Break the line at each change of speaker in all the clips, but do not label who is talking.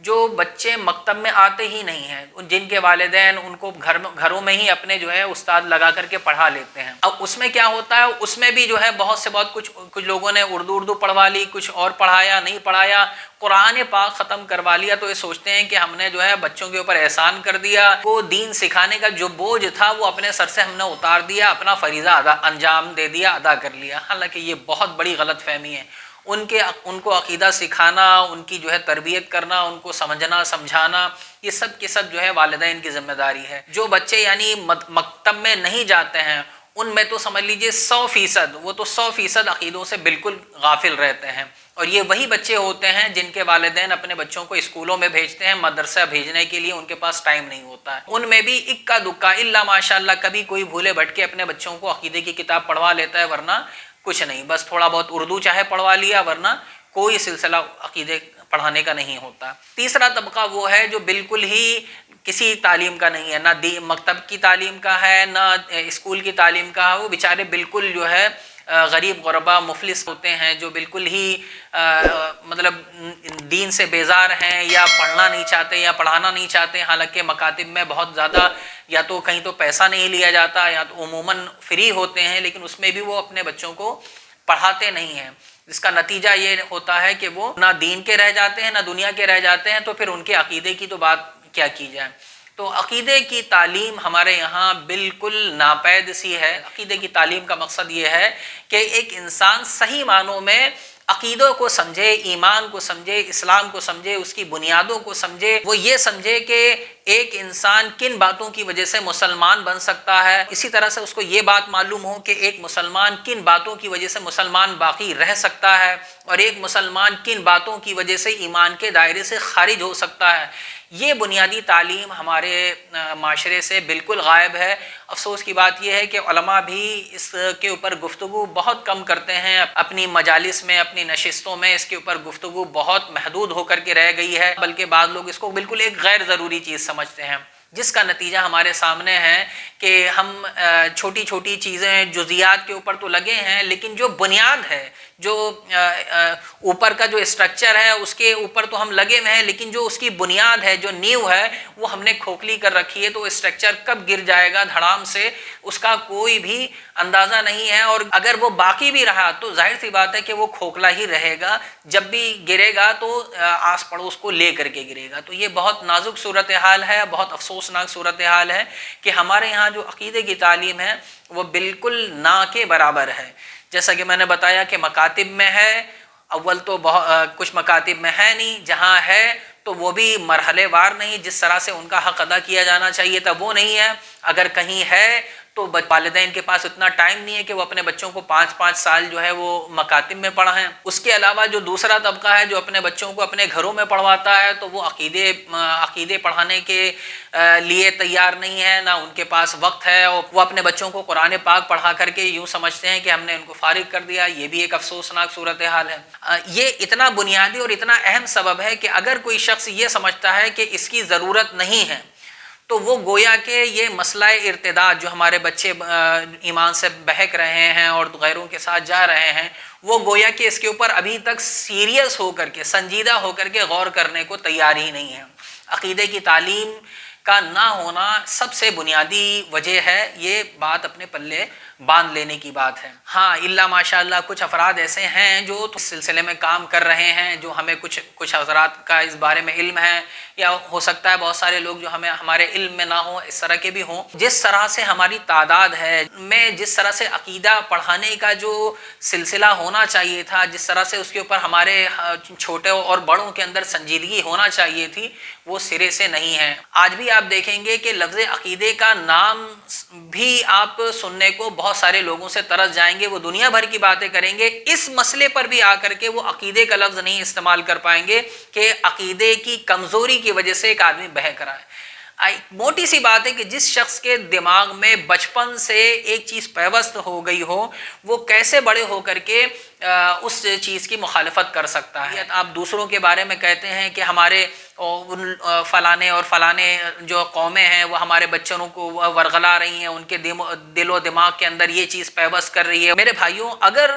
جو بچے مکتب میں آتے ہی نہیں ہیں، جن کے والدین ان کو گھروں میں ہی اپنے جو ہے استاد لگا کر کے پڑھا لیتے ہیں۔ اب اس میں کیا ہوتا ہے، اس میں بھی جو ہے بہت سے بہت کچھ لوگوں نے اردو پڑھوا لی، کچھ اور پڑھایا نہیں پڑھایا، قرآن پاک ختم کروا لیا، تو یہ سوچتے ہیں کہ ہم نے جو ہے بچوں کے اوپر احسان کر دیا، وہ دین سکھانے کا جو بوجھ تھا وہ اپنے سر سے ہم نے اتار دیا، اپنا فریضہ انجام دے دیا، ادا کر لیا۔ حالانکہ یہ بہت بڑی غلط فہمی ہے۔ ان کو عقیدہ سکھانا، ان کی جو ہے تربیت کرنا، ان کو سمجھنا سمجھانا، یہ سب کے سب جو ہے والدین کی ذمہ داری ہے۔ جو بچے یعنی مکتب میں نہیں جاتے ہیں، ان میں تو سمجھ لیجئے 100%، وہ تو 100% عقیدوں سے بالکل غافل رہتے ہیں، اور یہ وہی بچے ہوتے ہیں جن کے والدین اپنے بچوں کو اسکولوں میں بھیجتے ہیں، مدرسہ بھیجنے کے لیے ان کے پاس ٹائم نہیں ہوتا ہے۔ ان میں بھی اکا دکا الا ماشاءاللہ کبھی کوئی بھولے بھٹکے اپنے بچوں کو عقیدے کی کتاب پڑھوا لیتا ہے، ورنہ کچھ نہیں، بس تھوڑا بہت اردو چاہے پڑھوا لیا، ورنہ کوئی سلسلہ عقیدے پڑھانے کا نہیں ہوتا۔ تیسرا طبقہ وہ ہے جو بالکل ہی کسی تعلیم کا نہیں ہے، نہ مکتب کی تعلیم کا ہے، نہ اسکول کی تعلیم کا ہے، وہ بیچارے بالکل جو ہے غریب غربا مفلس ہوتے ہیں، جو بالکل ہی مطلب دین سے بیزار ہیں، یا پڑھنا نہیں چاہتے یا پڑھانا نہیں چاہتے۔ حالانکہ مکاتب میں بہت زیادہ یا تو کہیں تو پیسہ نہیں لیا جاتا، یا تو عموماً فری ہوتے ہیں، لیکن اس میں بھی وہ اپنے بچوں کو پڑھاتے نہیں ہیں، جس کا نتیجہ یہ ہوتا ہے کہ وہ نہ دین کے رہ جاتے ہیں نہ دنیا کے رہ جاتے ہیں، تو پھر ان کے عقیدے کی تو بات کیا کی جائے۔ تو عقیدے کی تعلیم ہمارے یہاں بالکل ناپید سی ہے۔ عقیدے کی تعلیم کا مقصد یہ ہے کہ ایک انسان صحیح معنوں میں عقیدوں کو سمجھے، ایمان کو سمجھے، اسلام کو سمجھے، اس کی بنیادوں کو سمجھے، وہ یہ سمجھے کہ ایک انسان کن باتوں کی وجہ سے مسلمان بن سکتا ہے، اسی طرح سے اس کو یہ بات معلوم ہو کہ ایک مسلمان کن باتوں کی وجہ سے مسلمان باقی رہ سکتا ہے، اور ایک مسلمان کن باتوں کی وجہ سے ایمان کے دائرے سے خارج ہو سکتا ہے۔ یہ بنیادی تعلیم ہمارے معاشرے سے بالکل غائب ہے۔ افسوس کی بات یہ ہے کہ علماء بھی اس کے اوپر گفتگو بہت کم کرتے ہیں، اپنی مجالس میں، اپنی نشستوں میں اس کے اوپر گفتگو بہت محدود ہو کر کے رہ گئی ہے، بلکہ بعض لوگ اس کو بالکل ایک غیر ضروری چیز سمجھتے ہیں، جس کا نتیجہ ہمارے سامنے ہے کہ ہم چھوٹی چھوٹی چیزیں جزیات کے اوپر تو لگے ہیں، لیکن جو بنیاد ہے، جو اوپر کا جو اسٹرکچر ہے اس کے اوپر تو ہم لگے ہوئے ہیں، لیکن جو اس کی بنیاد ہے، جو نیو ہے، وہ ہم نے کھوکھلی کر رکھی ہے۔ تو اسٹرکچر کب گر جائے گا دھڑام سے، اس کا کوئی بھی اندازہ نہیں ہے، اور اگر وہ باقی بھی رہا تو ظاہر سی بات ہے کہ وہ کھوکھلا ہی رہے گا، جب بھی گرے گا تو آس پڑوس کو لے کر کے گرے گا۔ تو یہ بہت نازک صورتحال ہے، بہت افسوسناک صورتحال ہے کہ ہمارے یہاں جو عقیدے کی تعلیم ہے وہ بالکل نہ کے برابر ہے۔ جیسا کہ میں نے بتایا کہ مکاتب میں ہے، اول تو کچھ مکاتب میں ہے نہیں، جہاں ہے تو وہ بھی مرحلے وار نہیں، جس طرح سے ان کا حق ادا کیا جانا چاہیے تھا وہ نہیں ہے۔ اگر کہیں ہے تو والدین کے پاس اتنا ٹائم نہیں ہے کہ وہ اپنے بچوں کو 5-5 سال جو ہے وہ مکاتب میں پڑھائیں۔ اس کے علاوہ جو دوسرا طبقہ ہے جو اپنے بچوں کو اپنے گھروں میں پڑھواتا ہے، تو وہ عقیدے پڑھانے کے لیے تیار نہیں ہے، نہ ان کے پاس وقت ہے، اور وہ اپنے بچوں کو قرآن پاک پڑھا کر کے یوں سمجھتے ہیں کہ ہم نے ان کو فارغ کر دیا۔ یہ بھی ایک افسوسناک صورتحال ہے۔ یہ اتنا بنیادی اور اتنا اہم سبب ہے کہ اگر کوئی شخص یہ سمجھتا ہے کہ اس کی ضرورت نہیں ہے، تو وہ گویا کہ یہ مسئلہ ارتداد جو ہمارے بچے ایمان سے بہک رہے ہیں اور غیروں کے ساتھ جا رہے ہیں، وہ گویا کہ اس کے اوپر ابھی تک سیریس ہو کر کے، سنجیدہ ہو کر کے غور کرنے کو تیار ہی نہیں ہے۔ عقیدے کی تعلیم کا نہ ہونا سب سے بنیادی وجہ ہے، یہ بات اپنے پلے باندھ لینے کی بات ہے۔ ہاں الا ماشاءاللہ کچھ افراد ایسے ہیں جو اس سلسلے میں کام کر رہے ہیں، جو ہمیں کچھ حضرات کا اس بارے میں علم ہے، یا ہو سکتا ہے بہت سارے لوگ جو ہمارے علم میں نہ ہوں، اس طرح کے بھی ہوں۔ جس طرح سے ہماری تعداد ہے، میں جس طرح سے عقیدہ پڑھانے کا جو سلسلہ ہونا چاہیے تھا، جس طرح سے اس کے اوپر ہمارے چھوٹے اور بڑوں کے اندر سنجیدگی ہونا چاہیے تھی، وہ سرے سے نہیں ہے۔ آج بھی آپ دیکھیں گے کہ لفظ عقیدے کا نام بھی آپ سننے کو بہت سارے لوگوں سے ترس جائیں گے، وہ دنیا بھر کی باتیں کریں گے، اس مسئلے پر بھی آ کر کے وہ عقیدے کا لفظ نہیں استعمال کر پائیں گے کہ عقیدے کی کمزوری کی وجہ سے ایک آدمی بہک رہا ہے۔ موٹی سی بات ہے کہ جس شخص کے دماغ میں بچپن سے ایک چیز پیوست ہو گئی ہو، وہ کیسے بڑے ہو کر کے اس چیز کی مخالفت کر سکتا ہے۔ آپ دوسروں کے بارے میں کہتے ہیں کہ ہمارے فلانے اور فلانے جو قومیں ہیں وہ ہمارے بچوں کو ورغلا رہی ہیں، ان کے دل و دماغ کے اندر یہ چیز پیوست کر رہی ہے۔ میرے بھائیوں، اگر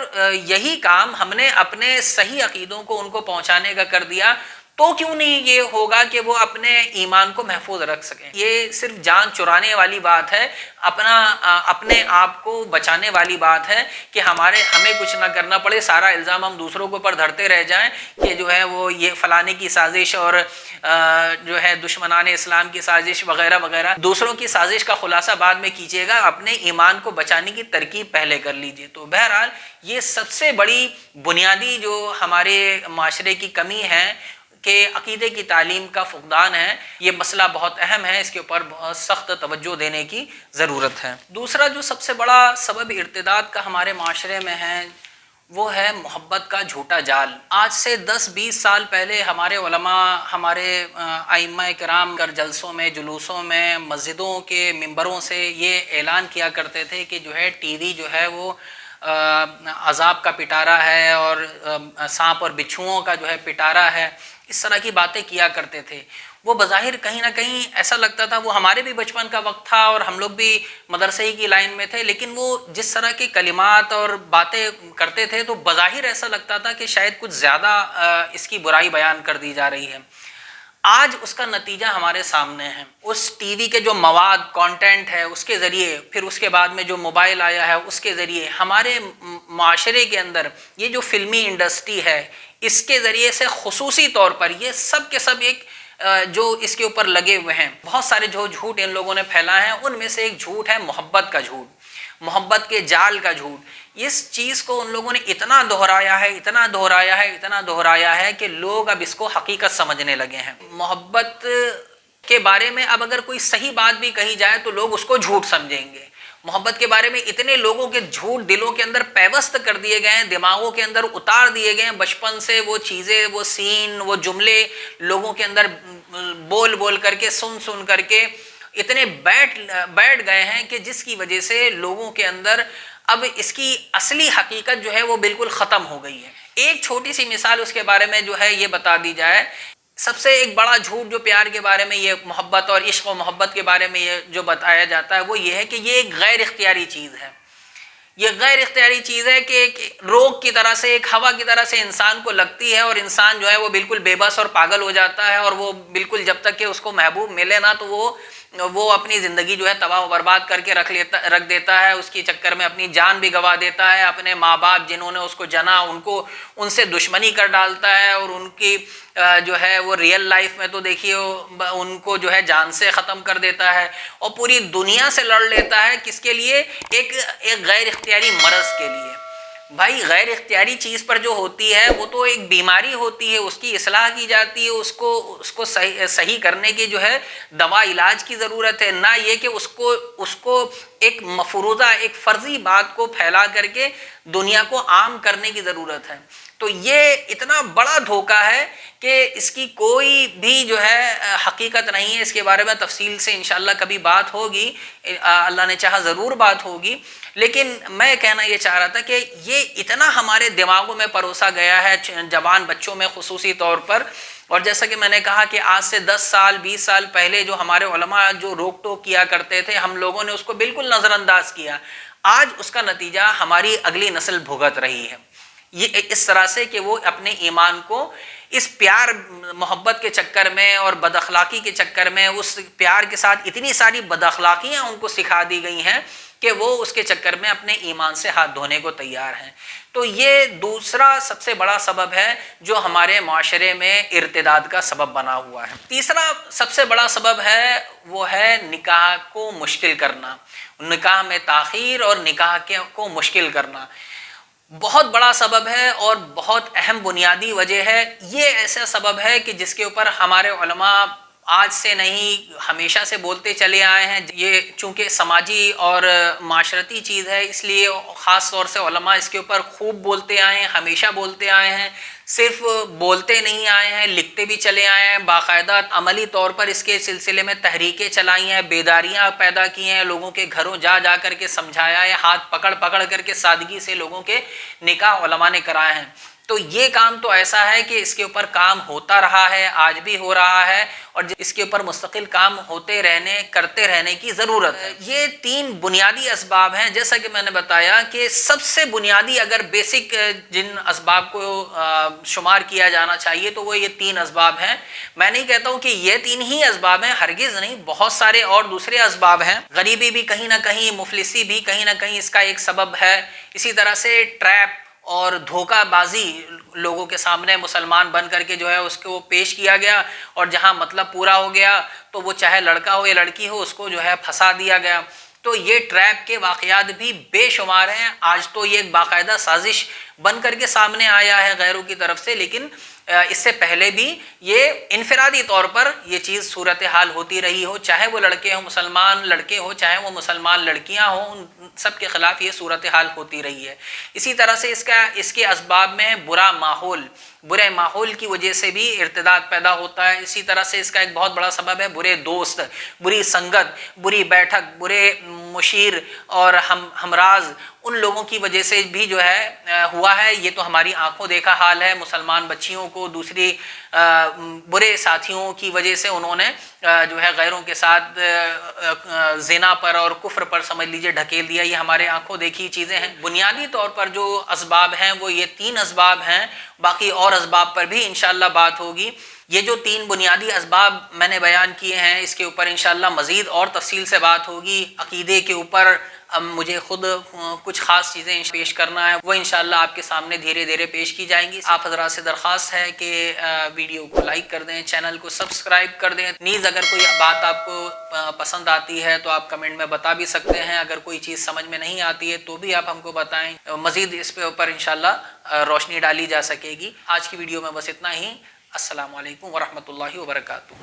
یہی کام ہم نے اپنے صحیح عقیدوں کو ان کو پہنچانے کا کر دیا تو کیوں نہیں یہ ہوگا کہ وہ اپنے ایمان کو محفوظ رکھ سکیں؟ یہ صرف جان چرانے والی بات ہے، اپنے آپ کو بچانے والی بات ہے کہ ہمیں کچھ نہ کرنا پڑے، سارا الزام ہم دوسروں کے اوپر دھرتے رہ جائیں کہ جو ہے وہ یہ فلانے کی سازش اور جو ہے دشمنان اسلام کی سازش وغیرہ وغیرہ، دوسروں کی سازش کا خلاصہ بعد میں کیجیے گا، اپنے ایمان کو بچانے کی ترکیب پہلے کر لیجیے۔ تو بہرحال یہ سب سے بڑی بنیادی جو ہمارے معاشرے کی کمی ہے کہ عقیدے کی تعلیم کا فقدان ہے، یہ مسئلہ بہت اہم ہے، اس کے اوپر بہت سخت توجہ دینے کی ضرورت ہے۔ دوسرا جو سب سے بڑا سبب ارتداد کا ہمارے معاشرے میں ہے وہ ہے محبت کا جھوٹا جال۔ آج سے 10-20 سال پہلے ہمارے علماء، ہمارے ائمہ کرام کر جلسوں میں، جلوسوں میں، مسجدوں کے ممبروں سے یہ اعلان کیا کرتے تھے کہ جو ہے ٹی وی جو ہے وہ عذاب کا پٹارا ہے اور سانپ اور بچھوؤں کا جو ہے پٹارا ہے، اس طرح کی باتیں کیا کرتے تھے۔ وہ بظاہر کہیں نہ کہیں ایسا لگتا تھا، وہ ہمارے بھی بچپن کا وقت تھا اور ہم لوگ بھی مدرسے ہی کی لائن میں تھے، لیکن وہ جس طرح کے کلمات اور باتیں کرتے تھے تو بظاہر ایسا لگتا تھا کہ شاید کچھ زیادہ اس کی برائی بیان کر دی جا رہی ہے۔ آج اس کا نتیجہ ہمارے سامنے ہے۔ اس ٹی وی کے جو مواد، کانٹینٹ ہے، اس کے ذریعے، پھر اس کے بعد میں جو موبائل آیا ہے اس کے ذریعے ہمارے معاشرے کے اندر یہ جو فلمی انڈسٹری ہے، اس کے ذریعے سے خصوصی طور پر یہ سب کے سب ایک جو اس کے اوپر لگے ہوئے ہیں، بہت سارے جو جھوٹ ان لوگوں نے پھیلائے ہیں، ان میں سے ایک جھوٹ ہے محبت کا جھوٹ، محبت کے جال کا جھوٹ۔ اس چیز کو ان لوگوں نے اتنا دہرایا ہے، اتنا دہرایا ہے، اتنا دہرایا ہے کہ لوگ اب اس کو حقیقت سمجھنے لگے ہیں۔ محبت کے بارے میں اب اگر کوئی صحیح بات بھی کہی جائے تو لوگ اس کو جھوٹ سمجھیں گے۔ محبت کے بارے میں اتنے لوگوں کے جھوٹ دلوں کے اندر پیوست کر دیے گئے ہیں، دماغوں کے اندر اتار دیے گئے ہیں، بچپن سے وہ چیزیں، وہ سین، وہ جملے لوگوں کے اندر بول بول کر کے، سن سن کر کے اتنے بیٹھ گئے ہیں کہ جس کی وجہ سے لوگوں کے اندر اب اس کی اصلی حقیقت جو ہے وہ بالکل ختم ہو گئی ہے۔ ایک چھوٹی سی مثال اس کے بارے میں جو ہے یہ بتا دی جائے، سب سے ایک بڑا جھوٹ جو پیار کے بارے میں، یہ محبت اور عشق و محبت کے بارے میں یہ جو بتایا جاتا ہے وہ یہ ہے کہ یہ ایک غیر اختیاری چیز ہے۔ یہ غیر اختیاری چیز ہے کہ ایک روگ کی طرح سے، ایک ہوا کی طرح سے انسان کو لگتی ہے اور انسان جو ہے وہ بالکل بے بس اور پاگل ہو جاتا ہے، اور وہ بالکل جب تک کہ اس کو محبوب ملے نہ تو وہ اپنی زندگی جو ہے تباہ و برباد کر کے رکھ دیتا ہے، اس کے چکر میں اپنی جان بھی گنوا دیتا ہے، اپنے ماں باپ جنہوں نے اس کو جنا ان سے دشمنی کر ڈالتا ہے، اور ان کی جو ہے وہ ریئل لائف میں تو دیکھیے ان کو جو ہے جان سے ختم کر دیتا ہے، اور پوری دنیا سے لڑ لیتا ہے۔ کس کے لیے؟ ایک غیر اختیاری مرض کے لیے۔ بھائی غیر اختیاری چیز پر جو ہوتی ہے وہ تو ایک بیماری ہوتی ہے، اس کی اصلاح کی جاتی ہے، اس کو صحیح کرنے کی جو ہے دوا علاج کی ضرورت ہے، نہ یہ کہ اس کو ایک مفروضہ، ایک فرضی بات کو پھیلا کر کے دنیا کو عام کرنے کی ضرورت ہے۔ تو یہ اتنا بڑا دھوکہ ہے کہ اس کی کوئی بھی جو ہے حقیقت نہیں ہے۔ اس کے بارے میں تفصیل سے انشاءاللہ کبھی بات ہوگی، اللہ نے چاہا ضرور بات ہوگی، لیکن میں کہنا یہ چاہ رہا تھا کہ یہ اتنا ہمارے دماغوں میں پروسا گیا ہے، جوان بچوں میں خصوصی طور پر، اور جیسا کہ میں نے کہا کہ آج سے 10 سال 20 سال پہلے جو ہمارے علماء جو روک ٹوک کیا کرتے تھے، ہم لوگوں نے اس کو بالکل نظر انداز کیا۔ آج اس کا نتیجہ ہماری اگلی نسل بھگت رہی ہے، یہ اس طرح سے کہ وہ اپنے ایمان کو اس پیار محبت کے چکر میں اور بد اخلاقی کے چکر میں، اس پیار کے ساتھ اتنی ساری بد اخلاقیاں ان کو سکھا دی گئی ہیں کہ وہ اس کے چکر میں اپنے ایمان سے ہاتھ دھونے کو تیار ہیں۔ تو یہ دوسرا سب سے بڑا سبب ہے جو ہمارے معاشرے میں ارتداد کا سبب بنا ہوا ہے۔ تیسرا سب سے بڑا سبب ہے وہ ہے نکاح کو مشکل کرنا، نکاح میں تاخیر اور نکاح کو مشکل کرنا بہت بڑا سبب ہے اور بہت اہم بنیادی وجہ ہے۔ یہ ایسا سبب ہے کہ جس کے اوپر ہمارے علماء آج سے نہیں ہمیشہ سے بولتے چلے آئے ہیں۔ یہ چونکہ سماجی اور معاشرتی چیز ہے، اس لیے خاص طور سے علماء اس کے اوپر خوب بولتے آئے ہیں، ہمیشہ بولتے آئے ہیں، صرف بولتے نہیں آئے ہیں، لکھتے بھی چلے آئے ہیں، باقاعدہ عملی طور پر اس کے سلسلے میں تحریکیں چلائی ہیں، بیداریاں پیدا کی ہیں، لوگوں کے گھروں جا جا کر کے سمجھایا ہے، ہاتھ پکڑ پکڑ کر کے سادگی سے لوگوں کے نکاح علماء نے کرائے ہیں۔ تو یہ کام تو ایسا ہے کہ اس کے اوپر کام ہوتا رہا ہے، آج بھی ہو رہا ہے، اور اس کے اوپر مستقل کام ہوتے رہنے کرتے رہنے کی ضرورت ہے۔ یہ 3 بنیادی اسباب ہیں، جیسا کہ میں نے بتایا کہ سب سے بنیادی اگر بیسک جن اسباب کو شمار کیا جانا چاہیے تو وہ یہ 3 اسباب ہیں۔ میں نہیں کہتا ہوں کہ یہ 3 ہی اسباب ہیں، ہرگز نہیں، بہت سارے اور دوسرے اسباب ہیں۔ غریبی بھی کہیں نہ کہیں، مفلسی بھی کہیں نہ کہیں اس کا ایک سبب ہے۔ اسی طرح سے ٹریپ اور دھوکہ بازی لوگوں کے سامنے مسلمان بن کر کے جو ہے اس کو پیش کیا گیا، اور جہاں مطلب پورا ہو گیا تو وہ چاہے لڑکا ہو یا لڑکی ہو اس کو جو ہے پھنسا دیا گیا۔ تو یہ ٹریپ کے واقعات بھی بے شمار ہیں۔ آج تو یہ ایک باقاعدہ سازش بن کر کے سامنے آیا ہے غیروں کی طرف سے، لیکن اس سے پہلے بھی یہ انفرادی طور پر یہ چیز صورتحال ہوتی رہی ہو، چاہے وہ لڑکے ہوں مسلمان لڑکے ہوں، چاہے وہ مسلمان لڑکیاں ہوں، ان سب کے خلاف یہ صورتحال ہوتی رہی ہے۔ اسی طرح سے اس کے اسباب میں برا ماحول، برے ماحول کی وجہ سے بھی ارتداد پیدا ہوتا ہے۔ اسی طرح سے اس کا ایک بہت بڑا سبب ہے برے دوست، بری سنگت، بری بیٹھک، برے مشیر اور ہمراز، ان لوگوں کی وجہ سے بھی جو ہے ہوا ہے۔ یہ تو ہماری آنکھوں دیکھا حال ہے، مسلمان بچیوں کو دوسری برے ساتھیوں کی وجہ سے انہوں نے جو ہے غیروں کے ساتھ زنا پر اور کفر پر سمجھ لیجئے ڈھکیل دیا۔ یہ ہمارے آنکھوں دیکھی چیزیں ہیں۔ بنیادی طور پر جو اسباب ہیں وہ یہ 3 اسباب ہیں، باقی اور اسباب پر بھی انشاءاللہ بات ہوگی۔ یہ جو 3 بنیادی اسباب میں نے بیان کیے ہیں اس کے اوپر انشاءاللہ مزید اور تفصیل سے بات ہوگی۔ عقیدے کے اوپر اب مجھے خود کچھ خاص چیزیں پیش کرنا ہے، وہ انشاءاللہ آپ کے سامنے دھیرے دھیرے پیش کی جائیں گی۔ آپ حضرات سے درخواست ہے کہ ویڈیو کو لائک کر دیں، چینل کو سبسکرائب کر دیں۔ نیز اگر کوئی بات آپ کو پسند آتی ہے تو آپ کمنٹ میں بتا بھی سکتے ہیں، اگر کوئی چیز سمجھ میں نہیں آتی ہے تو بھی آپ ہم کو بتائیں، مزید اس پہ اوپر انشاءاللہ روشنی ڈالی جا سکے گی۔ آج کی ویڈیو میں بس اتنا ہی۔ السلام علیکم ورحمۃ اللہ وبرکاتہ۔